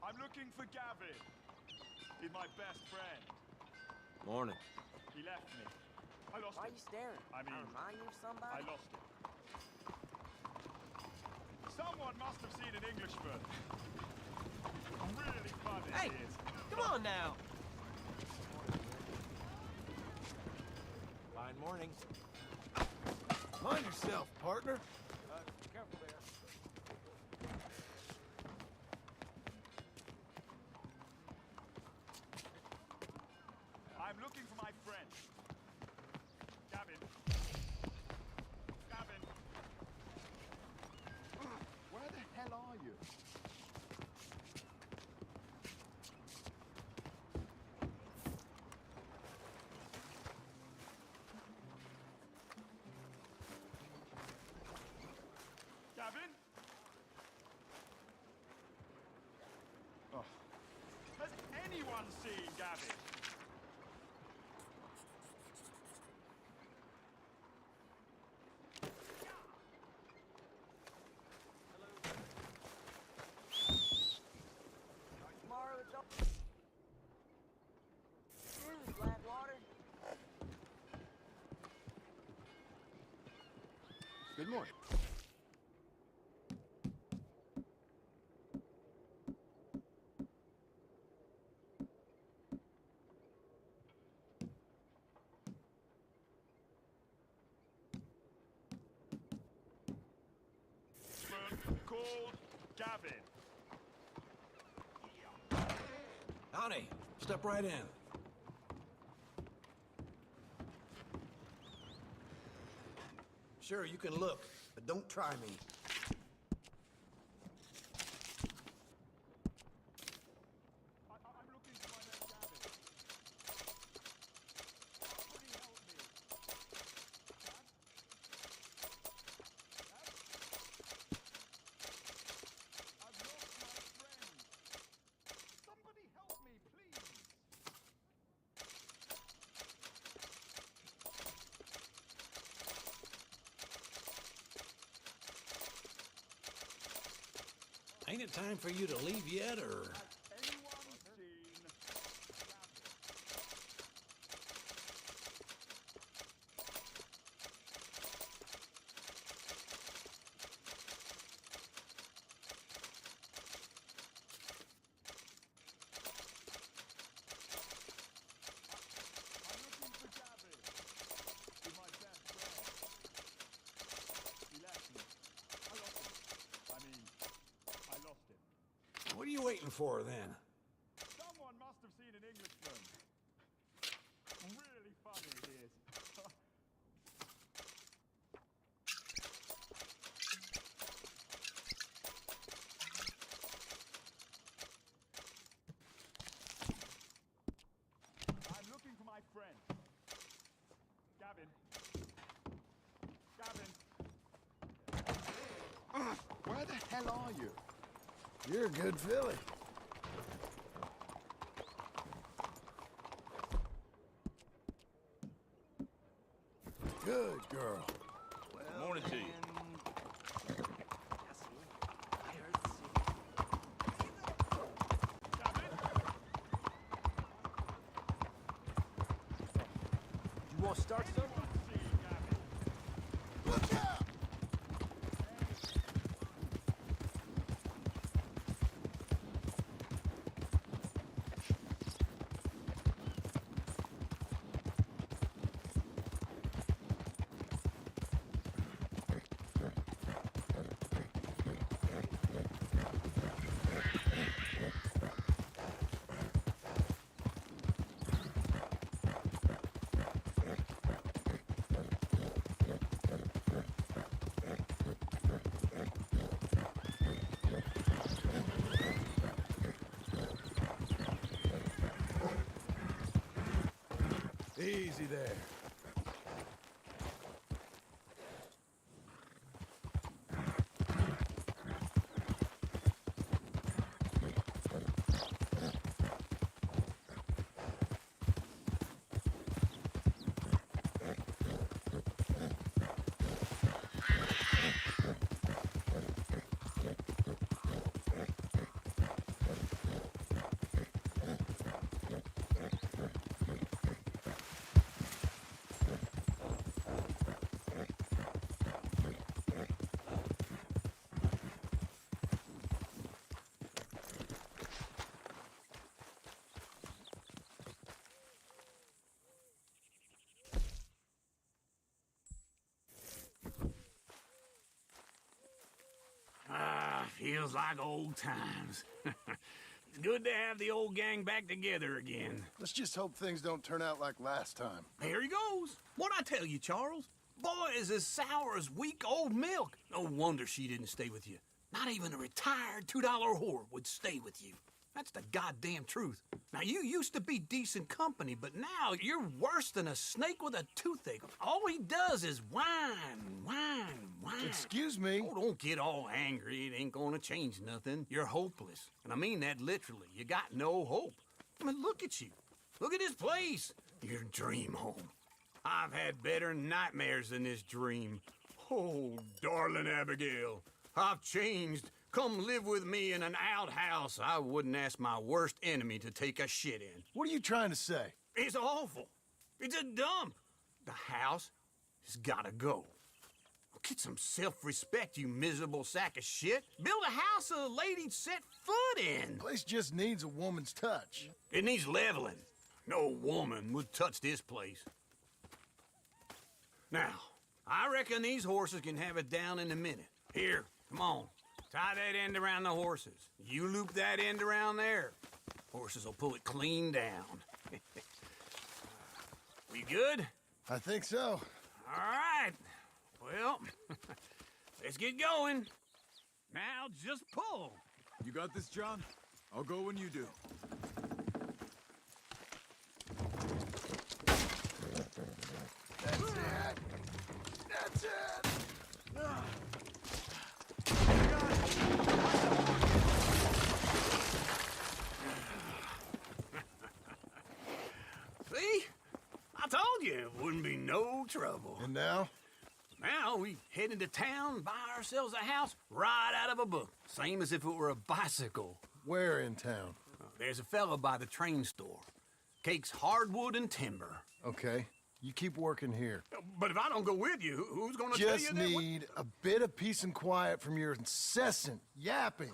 I'm looking for Gavin. He's my best friend. Morning. He left me. I lost Why him. are you staring? I mean, remind you of I somebody? lost him. Someone must have seen an Englishman. Really funny Hey, he is. come on now. Fine morning. Mind yourself, partner. Careful there. I'm looking for my friend. Gavin. Gavin. Where the hell are you? Gavin? Oh. Has anyone seen Gavin? Tomorrow it's over. Black water. Good morning. Called Gavin. Howdy. Step right in. Sure, you can look, but don't try me. I'm looking for my man Gavin. Somebody help me. Dad? Dad? I've lost my friend. Somebody help me, please. Ain't it time for you to leave yet, or...? Has anyone seen Gavin? I'm looking for Gavin. He's my best friend. He left me. I lost him. I mean, I lost him. What are you waiting for, then? Someone must have seen an Englishman. Really funny he is. I'm looking for my friend. Gavin. Gavin. Where the hell are you? You're a good filly. Good girl. Well, Morning to you. I see. I heard the Gavin? You want to start something? Anyone seen Gavin? Look out! Easy there. Feels like old times. It's good to have the old gang back together again. Let's just hope things don't turn out like last time. There he goes. What'd I tell you, Charles? Boy is as sour as weak old milk. No wonder she didn't stay with you. Not even a retired $2 whore would stay with you. That's the goddamn truth. Now, you used to be decent company, but now you're worse than a snake with a toothache. All he does is whine, whine, whine. Excuse me? Oh, don't get all angry. It ain't gonna change nothing. You're hopeless. And I mean that literally. You got no hope. I mean, look at you. Look at this place. Your dream home. I've had better nightmares than this dream. Oh, darling Abigail, I've changed. Come live with me in an outhouse I wouldn't ask my worst enemy to take a shit in. What are you trying to say? It's awful. It's a dump. The house has gotta go. Get some self-respect, you miserable sack of shit. Build a house a lady'd set foot in. Place just needs a woman's touch. It needs leveling. No woman would touch this place. Now, I reckon these horses can have it down in a minute. Here, come on. Tie that end around the horses. You loop that end around there. Horses will pull it clean down. We good? I think so. All right. Well, let's get going. Now just pull. You got this, John? I'll go when you do. That's it. That's it. See? I told you it wouldn't be no trouble. And now? Now we head into town, buy ourselves a house right out of a book. Same as if it were a bicycle. Where in town? There's a fella by the train store. Cakes hardwood and timber. Okay. You keep working here. But if I don't go with you, who's gonna tell you Just that? need a bit of peace and quiet from your incessant yapping.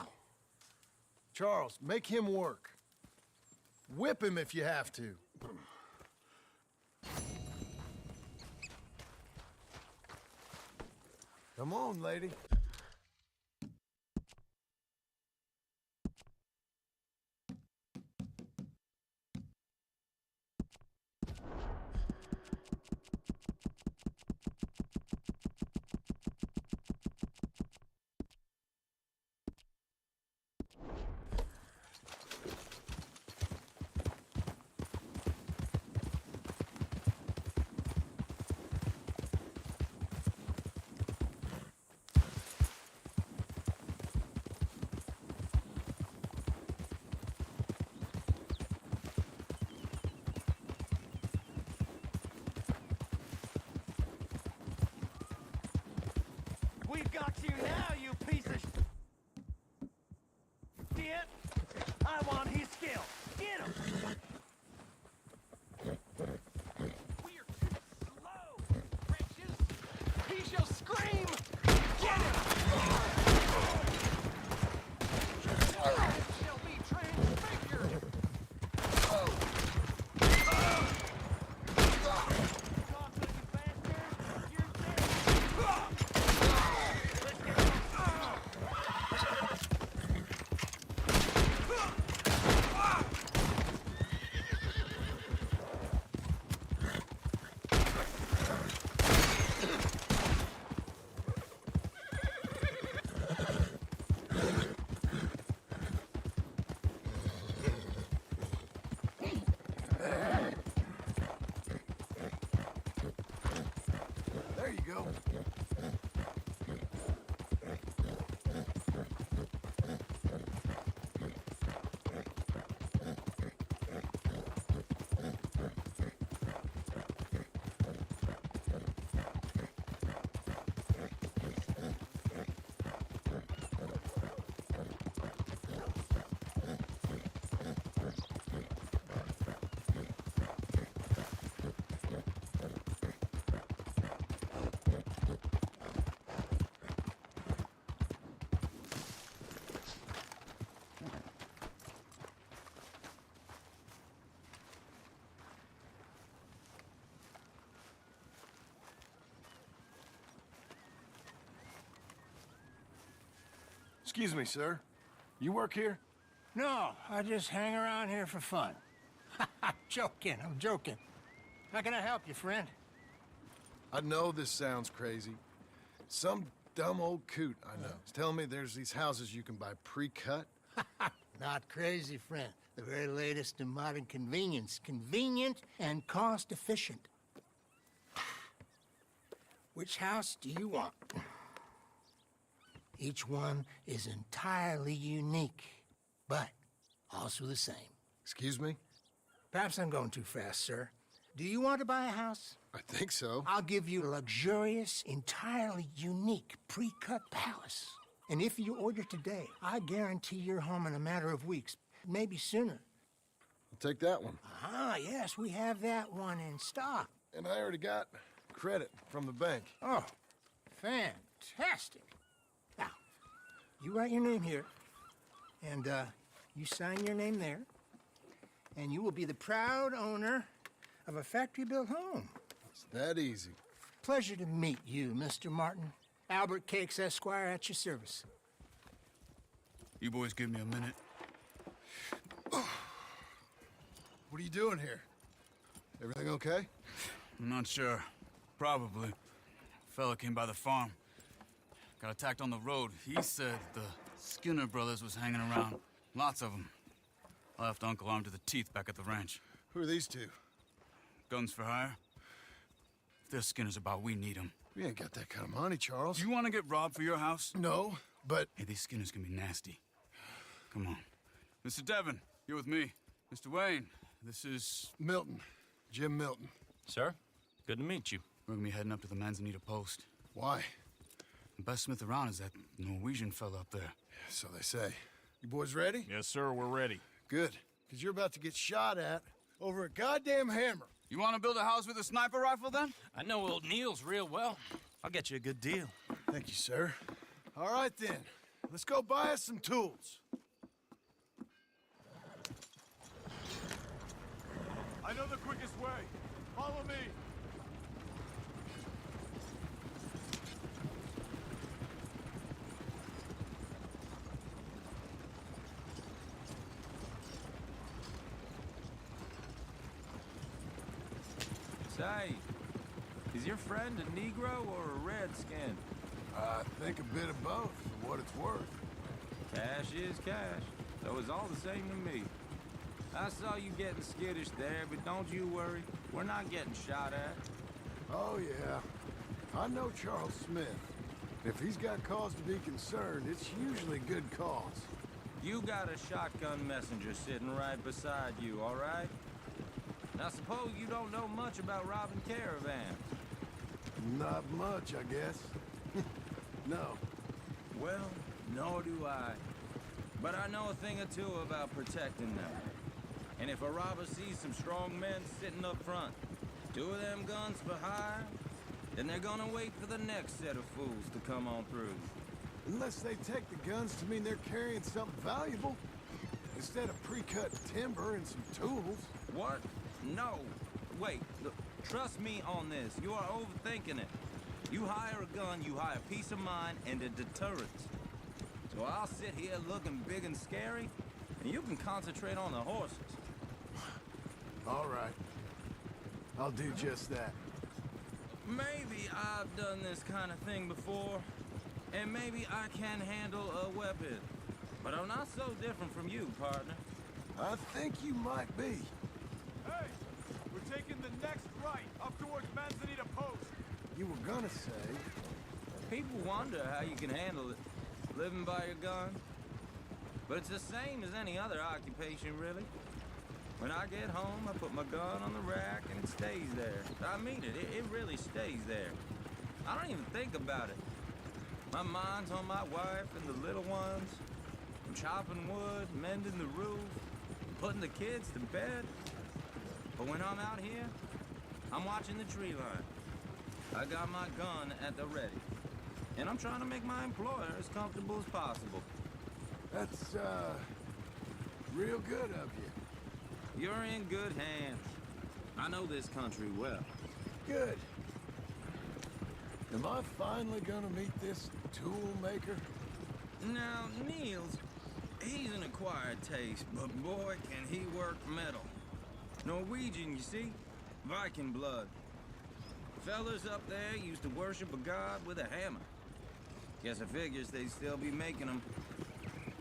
Charles, make him work. Whip him if you have to. Come on, lady. We've got you now, you piece of shit! I want his skill! Get him! We're too slow, wretches! He shall scream! Get him! Shall be transfigured! Talk to you bastard! You're dead! Excuse me, sir. You work here? No, I just hang around here for fun. I'm joking. How can I help you, friend? I know this sounds crazy. Some dumb old coot I know is telling me there's these houses you can buy pre-cut. Not crazy, friend. The very latest in modern convenience. Convenient and cost-efficient. Which house do you want? Each one is entirely unique, but also the same. Excuse me? Perhaps I'm going too fast, sir. Do you want to buy a house? I think so. I'll give you a luxurious, entirely unique Precut Palace. And if you order today, I guarantee you're home in a matter of weeks, maybe sooner. I'll take that one. Ah, yes, we have that one in stock. And I already got credit from the bank. Oh, fantastic. Now, you write your name here, and you sign your name there, and you will be the proud owner of a factory-built home. It's that easy. Pleasure to meet you, Mr. Martin. Albert Cakes, Esquire, at your service. You boys give me a minute. What are you doing here? Everything okay? I'm not sure. Probably. Fella came by the farm. Got attacked on the road. He said the Skinner brothers was hanging around. Lots of them. I left Uncle armed to the teeth back at the ranch. Who are these two? Guns for hire? If there's Skinners about, we need them. We ain't got that kind of money, Charles. You want to get robbed for your house? No, but... Hey, these Skinners can be nasty. Come on. Mr. Devon, you're with me. Mr. Wayne, this is... Milton. Jim Milton. Sir, good to meet you. We're gonna be heading up to the Manzanita post. Why? The best smith around is that Norwegian fella up there. So they say. You boys ready? Yes, sir, we're ready. Good. Because you're about to get shot at over a goddamn hammer. You want to build a house with a sniper rifle, then? I know old Neil's real well. I'll get you a good deal. Thank you, sir. All right, then. Let's go buy us some tools. I know the quickest way. Follow me. Say, is your friend a Negro or a Redskin? I think a bit of both, for what it's worth. Cash is cash, so it's all the same to me. I saw you getting skittish there, but don't you worry. We're not getting shot at. Oh, yeah. I know Charles Smith. If he's got cause to be concerned, it's usually good cause. You got a shotgun messenger sitting right beside you, all right? Now, suppose you don't know much about robbing caravans. Not much, I guess. No. Well, nor do I. But I know a thing or two about protecting them. And if a robber sees some strong men sitting up front, 2 of them guns for hire, then they're gonna wait for the next set of fools to come on through. Unless they take the guns to mean they're carrying something valuable. Instead of pre-cut timber and some tools. What? No. Wait, look, trust me on this. You are overthinking it. You hire a gun, you hire peace of mind and a deterrent. So I'll sit here looking big and scary, and you can concentrate on the horses. All right. I'll do just that. Maybe I've done this kind of thing before, and maybe I can handle a weapon. But I'm not so different from you, partner. I think you might be. Hey, we're taking the next right up towards Manzanita Post. You were gonna say... People wonder how you can handle it, living by your gun. But it's the same as any other occupation, really. When I get home, I put my gun on the rack and it stays there. I mean it, it really stays there. I don't even think about it. My mind's on my wife and the little ones. I'm chopping wood, mending the roof, putting the kids to bed. But when I'm out here, I'm watching the tree line. I got my gun at the ready. And I'm trying to make my employer as comfortable as possible. That's, real good of you. You're in good hands. I know this country well. Good. Am I finally gonna meet this tool maker? Now, Niels, he's an acquired taste, but boy, can he work metal. Norwegian, you see? Viking blood. Fellas up there used to worship a god with a hammer. Guess I figures they'd still be making them.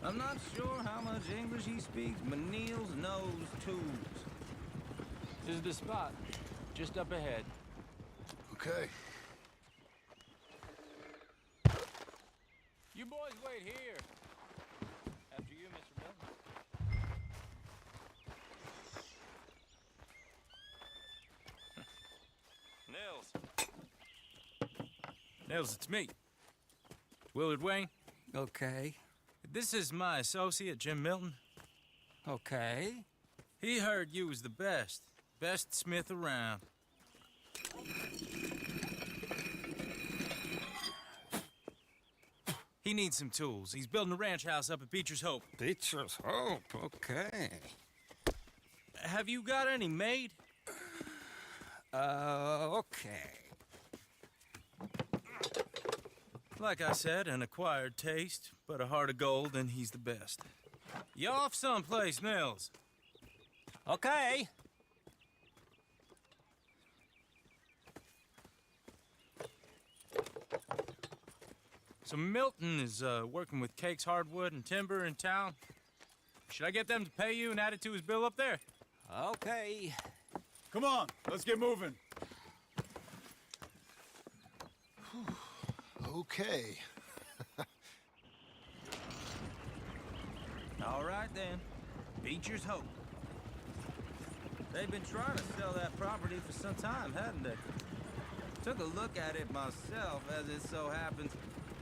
I'm not sure how much English he speaks, but Niels knows tools. This is the spot, just up ahead. Okay. You boys wait here. After you, Mr. Milton. Nils, it's me. Willard Wayne. Okay. This is my associate, Jim Milton. Okay. He heard you was the best smith around. He needs some tools. He's building a ranch house up at Beecher's Hope. Beecher's Hope, okay. Have you got any made? Okay. Like I said, an acquired taste, but a heart of gold, and he's the best. You off someplace, Nils? Okay. So Milton is working with Cake's Hardwood and Timber in town. Should I get them to pay you and add it to his bill up there? Okay. Come on, let's get moving. Okay. All right, then. Beecher's Hope. They've been trying to sell that property for some time, hadn't they? Took a look at it myself, as it so happens.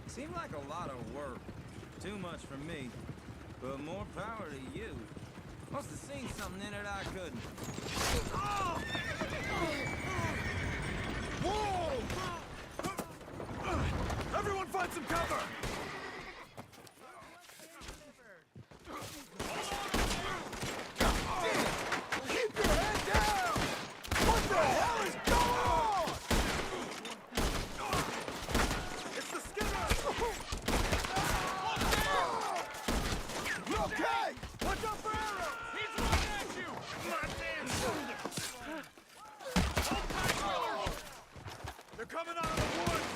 Seemed like a lot of work. Too much for me. But more power to you. Must have seen something in it I couldn't. Whoa! Everyone find some cover! Keep your head down! What the hell is going on? It's the Skinner! You okay? Watch out for arrows! He's running at you! My damn shoulder! Hold tight, Willard! They're coming out of the woods!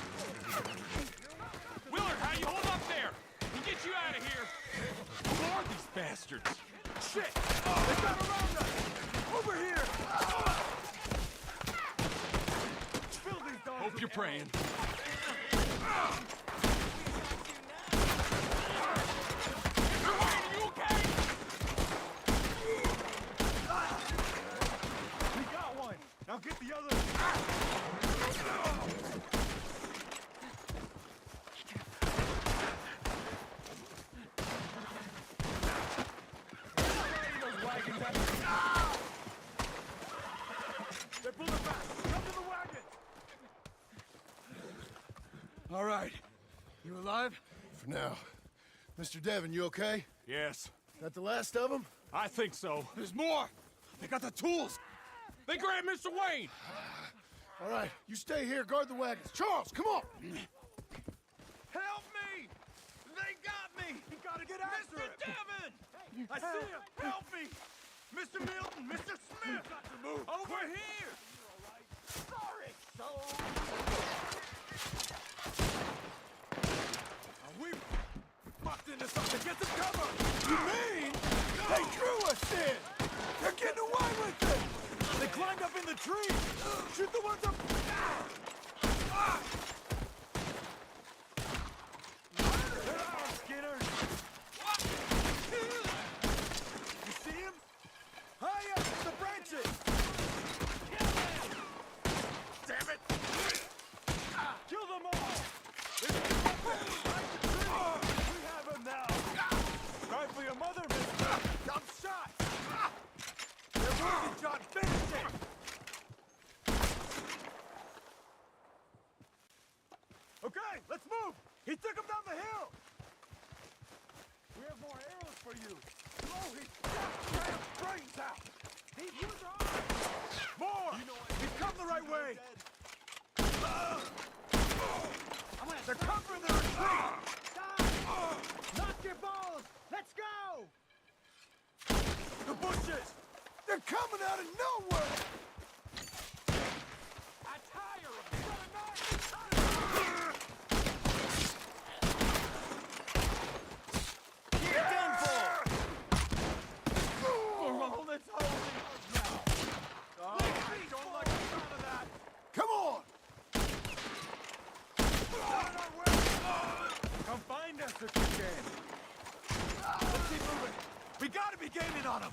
Willard, how you hold up there? We'll get you out of here. Who are these bastards? Shit! They got around us! Over here! Spill these dogs! Hope you're praying. You okay? We got one! Now get the other! They're pulling back! Come to the wagon! All right. You alive? For now. Mr. Devon, you okay? Yes, That the last of them? I think so. There's more! They got the tools! They grabbed Mr. Wayne! All right, you stay here, guard the wagons. Charles, come on! Help me! They got me! You gotta get after Mr. it! Devon! I see him! Help me! Mr. Milton! Mr. Smith! Got to move! Over here! Sorry, so... We mucked into something. Get some cover! You mean they drew us in? They're getting away with it! They climbed up in the trees! Shoot the ones up... There are Skinners! You see him? High up in the branches! Damn it! Kill them all! There's people behind the tree! We have him now! Cry for your mother, mister! I'm shot! They're wounded, John! Finish it! Okay, let's move! He took him down the hill! We have more arrows for you! Oh, he shot Graham's brains out! Use your arms! More! He's come the right way! They're covering the retreat! bushes! They're coming out of nowhere! I tire him! Get done for! For all that's holy! Oh, I don't like the sound of that! Come on! Come find us if you can. Let's keep moving. We gotta be gaining on them.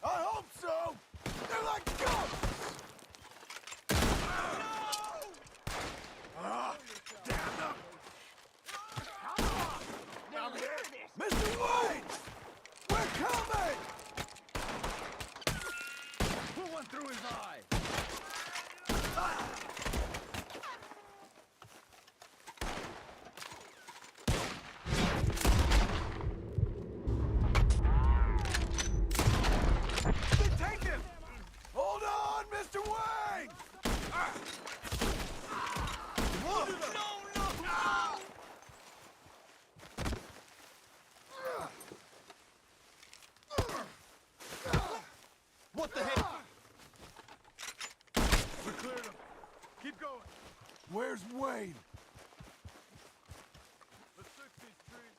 I hope so. They're like ghosts. No! Ah, damn them! Come on! Mr. Wayne! We're coming! Put one through his eye. Take him! Hold on, Mr. Wayne! Whoa. No! What the heck? We cleared him. Keep going. Where's Wayne? Let's fix these trees.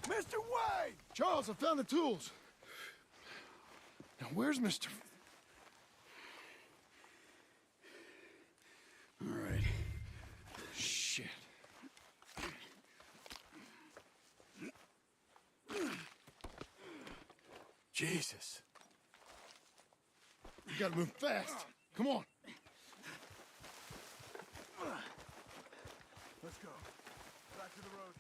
Mr. Wayne! Charles, I found the tools. Now, where's Mr. All right. Shit. Jesus. We gotta move fast. Come on. Let's go. Back to the road.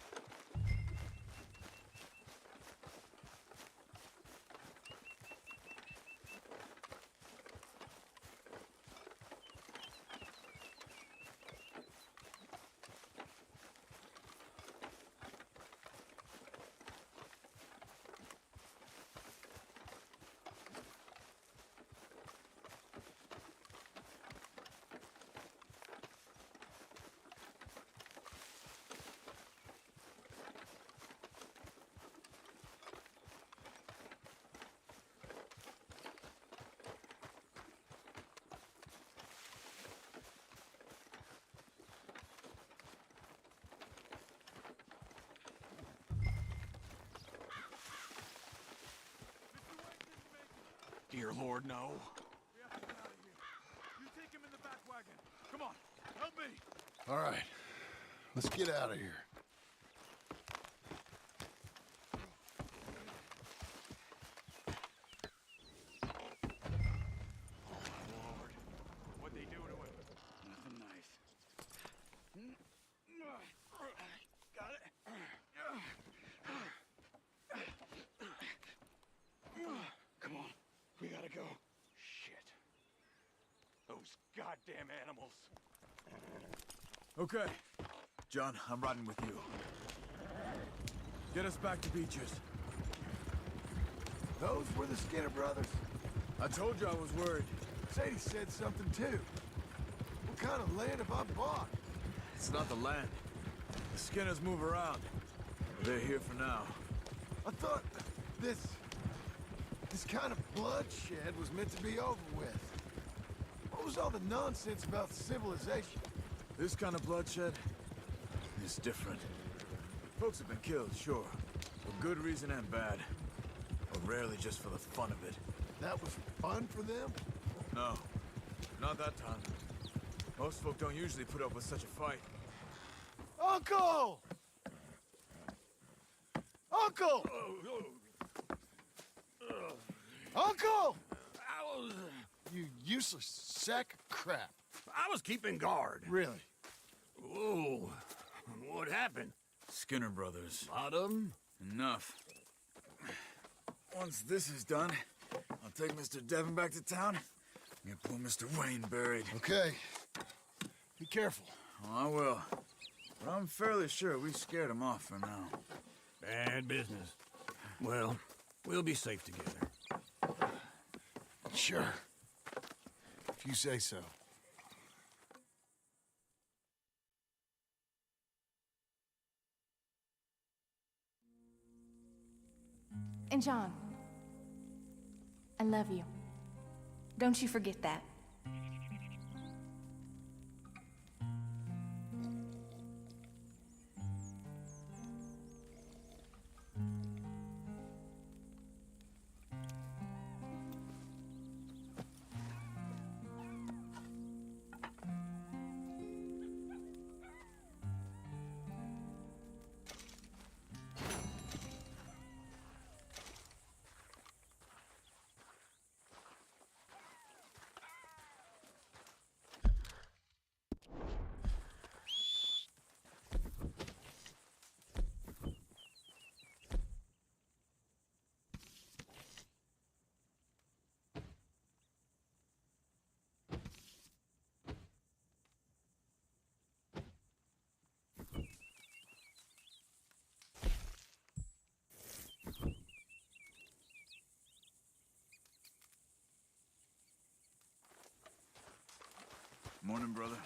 Dear Lord, no. We have to get out of here. You take him in the back wagon. Come on, help me. All right. Let's get out of here. Lord. What'd they do to him? Nothing nice. Got it. Come on. We gotta go. Shit. Those goddamn animals. Okay. John, I'm riding with you. Get us back to Beaches. Those were the Skinner brothers? I told you I was worried. Sadie said something too. What kind of land have I bought? It's not the land. The Skinners move around. They're here for now. I thought this kind of bloodshed was meant to be over with. What was all the nonsense about civilization? This kind of bloodshed is different. Folks have been killed, sure. For good reason and bad. But rarely just for the fun of it. That was fun for them? No. Not that time. Most folk don't usually put up with such a fight. Uncle! Uncle! Uncle! You useless sack of crap. I was keeping guard. Really? Whoa. What happened? Skinner brothers. Lot of them? Enough. Once this is done, I'll take Mr. Devon back to town and get poor Mr. Wayne buried. Okay. Be careful. Oh, I will. But I'm fairly sure we scared him off for now. Bad business. Well, we'll be safe together. Sure. If you say so. And John, I love you. Don't you forget that. Morning, brother.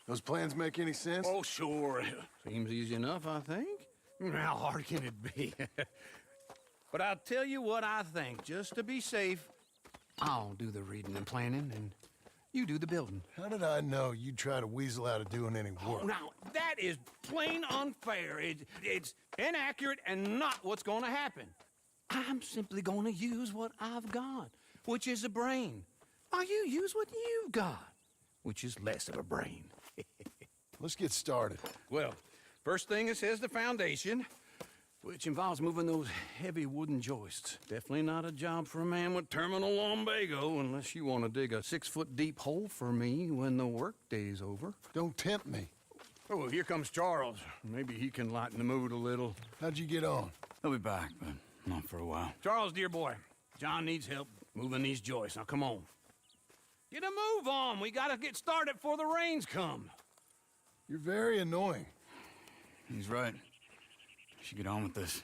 Those plans make any sense? Oh, sure. Seems easy enough, I think. How hard can it be? But I'll tell you what I think. Just to be safe, I'll do the reading and planning, and you do the building. How did I know you'd try to weasel out of doing any work? Oh, now, that is plain unfair. It's inaccurate and not what's going to happen. I'm simply going to use what I've got, which is a brain. While you use what you've got, which is less of a brain. Let's get started. Well, first thing it says the foundation, which involves moving those heavy wooden joists. Definitely not a job for a man with terminal lumbago unless you want to dig a 6-foot deep hole for me when the workday's over. Don't tempt me. Oh, well, here comes Charles. Maybe he can lighten the mood a little. How'd you get on? He'll be back, but not for a while. Charles, dear boy, John needs help moving these joists. Now, come on. Get a move on. We gotta get started before the rains come. You're very annoying. He's right. We should get on with this.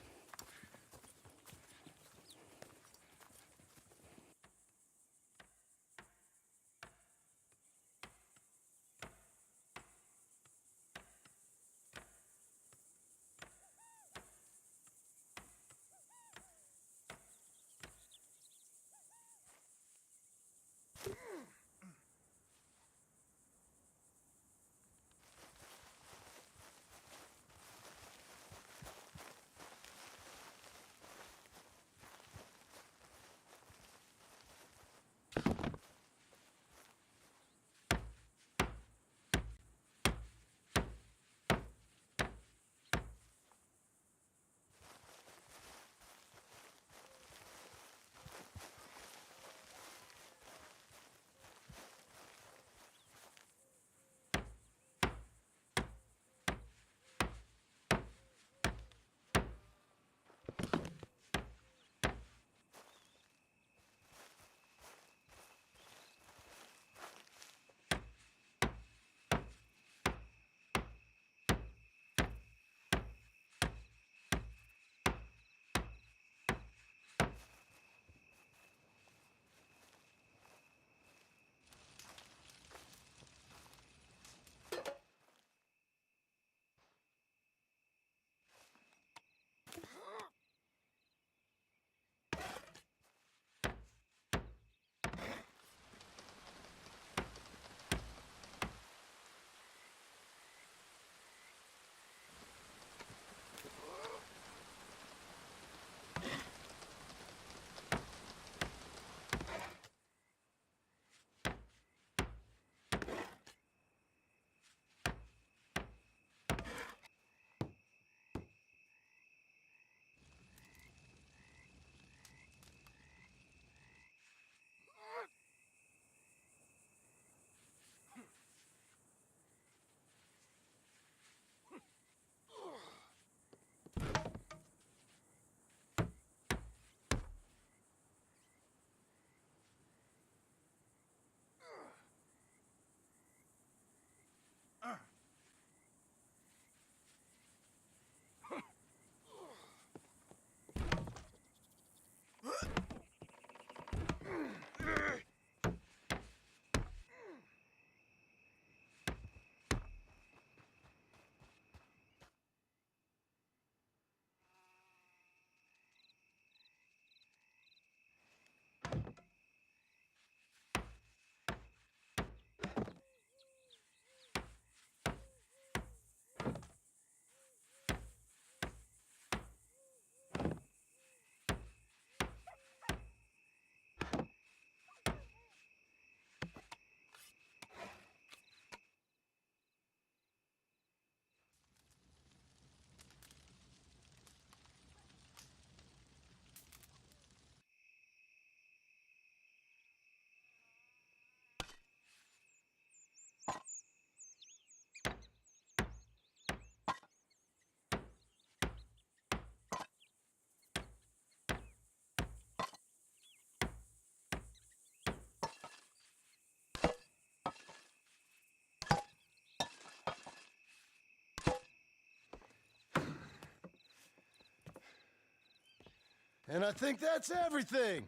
And I think that's everything.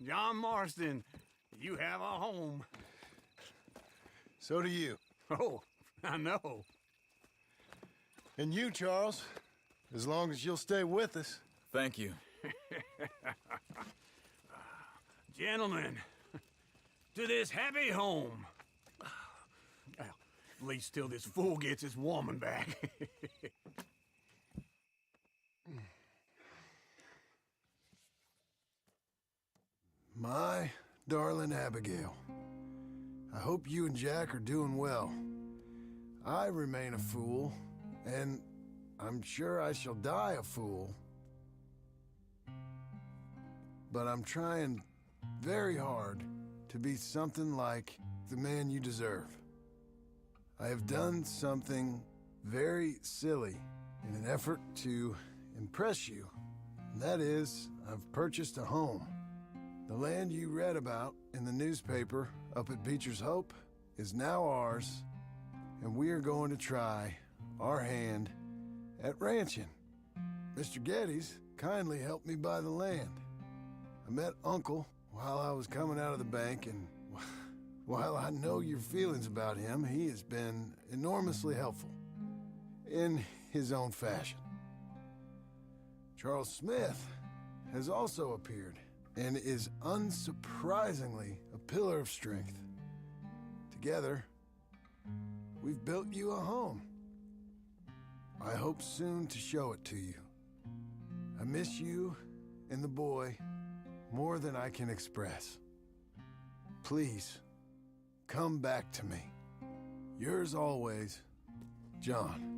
John Marston, you have a home. So do you. Oh, I know. And you, Charles, as long as you'll stay with us. Thank you. Gentlemen, to this happy home. Well, at least till this fool gets his woman back. My darling Abigail, I hope you and Jack are doing well. I remain a fool, and I'm sure I shall die a fool. But I'm trying very hard to be something like the man you deserve. I have done something very silly in an effort to impress you. And that is, I've purchased a home. The land you read about in the newspaper up at Beecher's Hope is now ours, and we are going to try our hand at ranching. Mr. Geddes kindly helped me buy the land. I met Uncle while I was coming out of the bank, and while I know your feelings about him, he has been enormously helpful in his own fashion. Charles Smith has also appeared and is unsurprisingly a pillar of strength. Together, we've built you a home. I hope soon to show it to you. I miss you and the boy more than I can express. Please, come back to me. Yours always, John.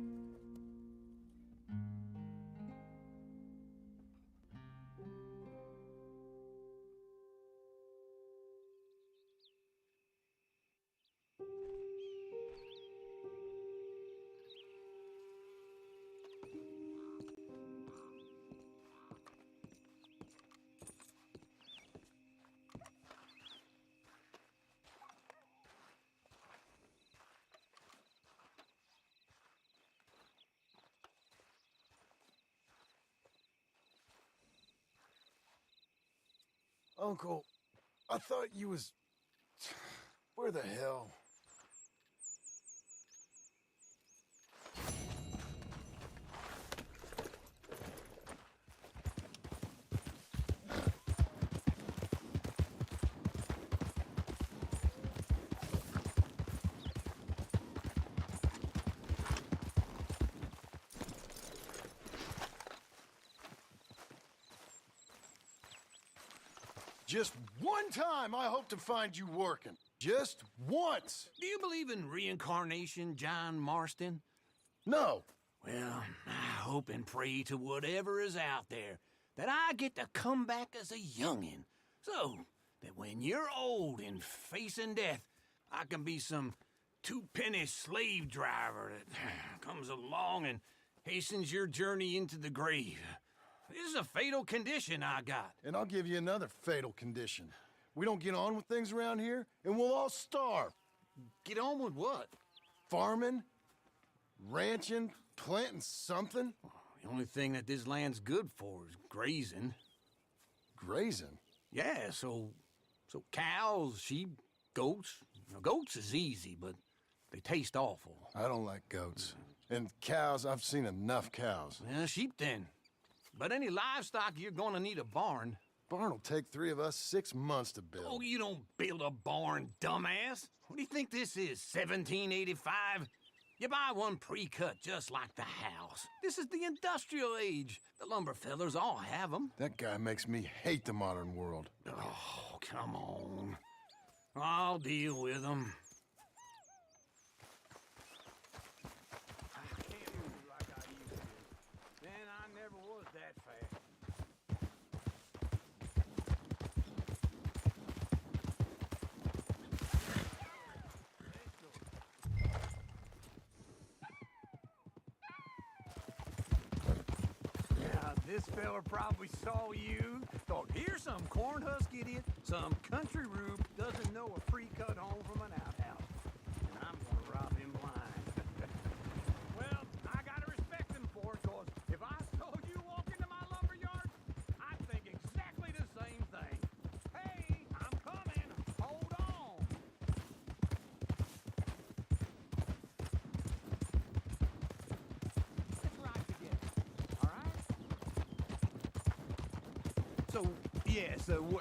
Uncle, I thought you was... Where the hell? Just one time I hope to find you working. Just once. Do you believe in reincarnation, John Marston? No. Well, I hope and pray to whatever is out there that I get to come back as a youngin', so that when you're old and facing death, I can be some two-penny slave driver that comes along and hastens your journey into the grave. This is a fatal condition I got. And I'll give you another fatal condition. We don't get on with things around here, and we'll all starve. Get on with what? Farming, ranching, planting something. The only thing that this land's good for is grazing. Grazing? Yeah, so cows, sheep, goats. Now, goats is easy, but they taste awful. I don't like goats. And cows, I've seen enough cows. Yeah, sheep then. But any livestock, you're gonna need a barn. Barn will take 3 of us 6 months to build. Oh, you don't build a barn, dumbass. What do you think this is, 1785? You buy one pre-cut just like the house. This is the industrial age. The lumber fellers all have them. That guy makes me hate the modern world. Oh, come on. I'll deal with them. I can't move like I used to. Then I never was that fast. Yeah, this fella probably saw you. Thought, here's some corn husk idiot, some country rube doesn't know a pre-cut home from an outhouse. And I'm gonna rob him blind. Well, I gotta respect him for it, cause if I saw you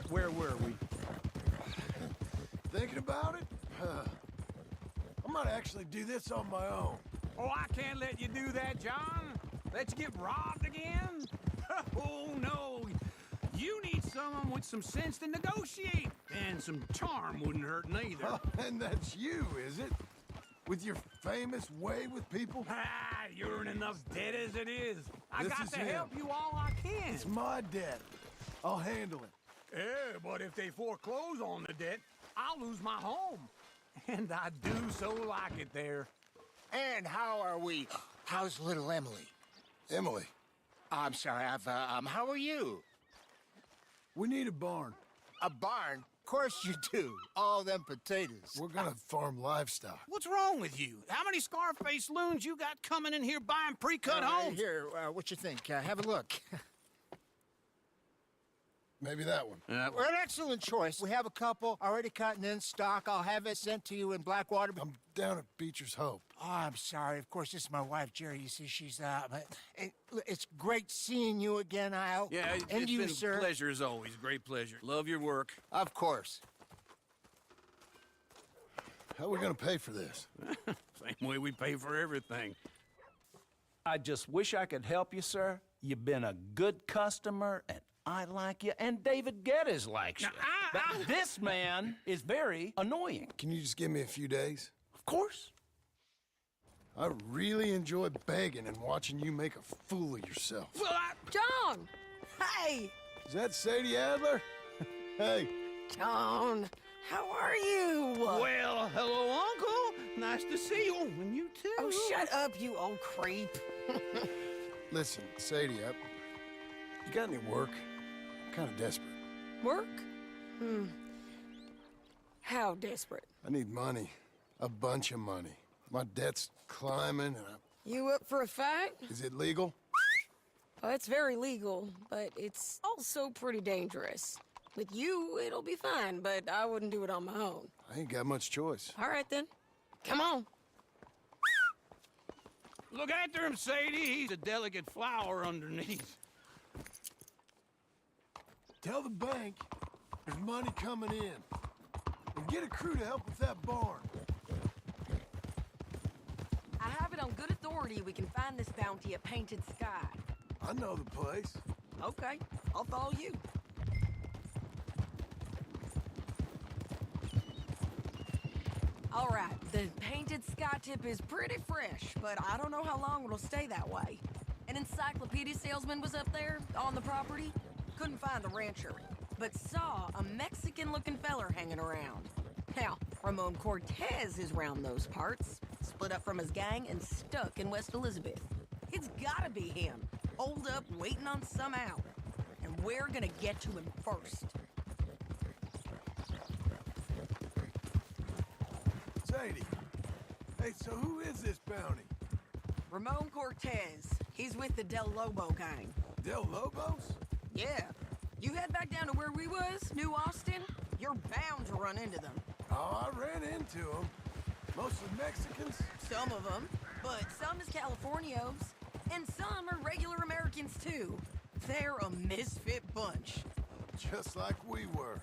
Where were we? Thinking about it? I might actually do this on my own. Oh, I can't let you do that, John. Let you get robbed again? Oh, no. You need someone with some sense to negotiate. And some charm wouldn't hurt neither. Oh, and that's you, is it? With your famous way with people? Ah, you're in enough debt as it is. I This got is to him. help you all I can. It's my debt. I'll handle it. Yeah, but if they foreclose on the debt, I'll lose my home. And I do so like it there. And how are we? How's little Emily? Emily, I'm sorry, how are you? we need a barn. A barn? Of course you do. All them potatoes. We're gonna farm livestock. What's wrong with you? How many Scarface loons you got coming in here buying pre-cut homes? Here, what you think? Have a look. Maybe that one. Well, an excellent choice. We have a couple already cut and in stock. I'll have it sent to you in Blackwater. I'm down at Beecher's Hope. Oh, I'm sorry. Of course, this is my wife, Jerry. You see, she's it's great seeing you again, Al. Yeah, and it's you, been sir. a pleasure as always. Great pleasure. Love your work. Of course. How are we gonna pay for this? Same way we pay for everything. I just wish I could help you, sir. You've been a good customer, and I like you, and David Geddes likes you. But this man is very annoying. Can you just give me a few days? Of course. I really enjoy begging and watching you make a fool of yourself. John! Hey! Is that Sadie Adler? Hey. John, how are you? Well, hello, Uncle. Nice to see you. And you too. Oh, shut up, you old creep. Listen, Sadie, you got any work? I'm kind of desperate. Work? How desperate? I need money. A bunch of money. My debt's climbing, and You up for a fight? Is it legal? Oh, it's very legal, but it's also pretty dangerous. With you, it'll be fine, but I wouldn't do it on my own. I ain't got much choice. All right, then. Come on. Look after him, Sadie. He's a delicate flower underneath. Tell the bank there's money coming in. And get a crew to help with that barn. I have it on good authority we can find this bounty at Painted Sky. I know the place. Okay, I'll follow you. All right, the Painted Sky tip is pretty fresh, but I don't know how long it'll stay that way. An encyclopedia salesman was up there on the property. Couldn't find the rancher, but saw a Mexican-looking feller hanging around. Now, Ramon Cortez is round those parts, split up from his gang and stuck in West Elizabeth. It's gotta be him, holed up waiting on some out. And we're gonna get to him first. Sadie. Hey, so who is this bounty? Ramon Cortez. He's with the Del Lobo gang. Del Lobos? Yeah. You head back down to where we was, New Austin, you're bound to run into them. Oh, I ran into them. Mostly Mexicans. Some of them, but some is Californios, and some are regular Americans too. They're a misfit bunch. Just like we were.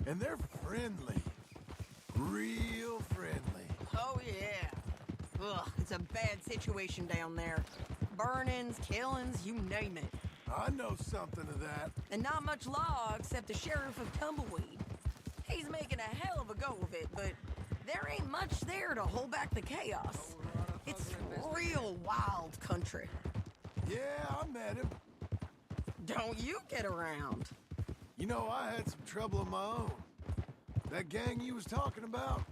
And they're friendly. Real friendly. Oh yeah. Ugh, it's a bad situation down there. Burnings, killings, you name it. I know something of that. And not much law except the sheriff of Tumbleweed. He's making a hell of a go of it, but there ain't much there to hold back the chaos. It's real wild country. Yeah, I met him. Don't you get around. You know, I had some trouble of my own. That gang you was talking about,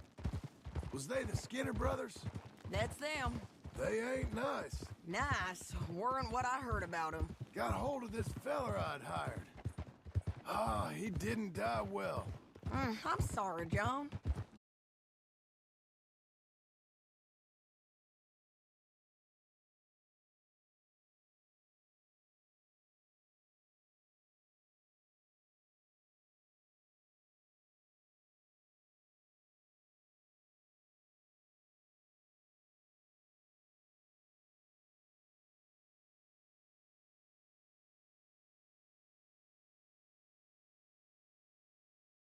was they the Skinner brothers? That's them. They ain't nice. Nice. Weren't what I heard about them. Got a hold of this feller I'd hired. Ah, he didn't die well. I'm sorry, John.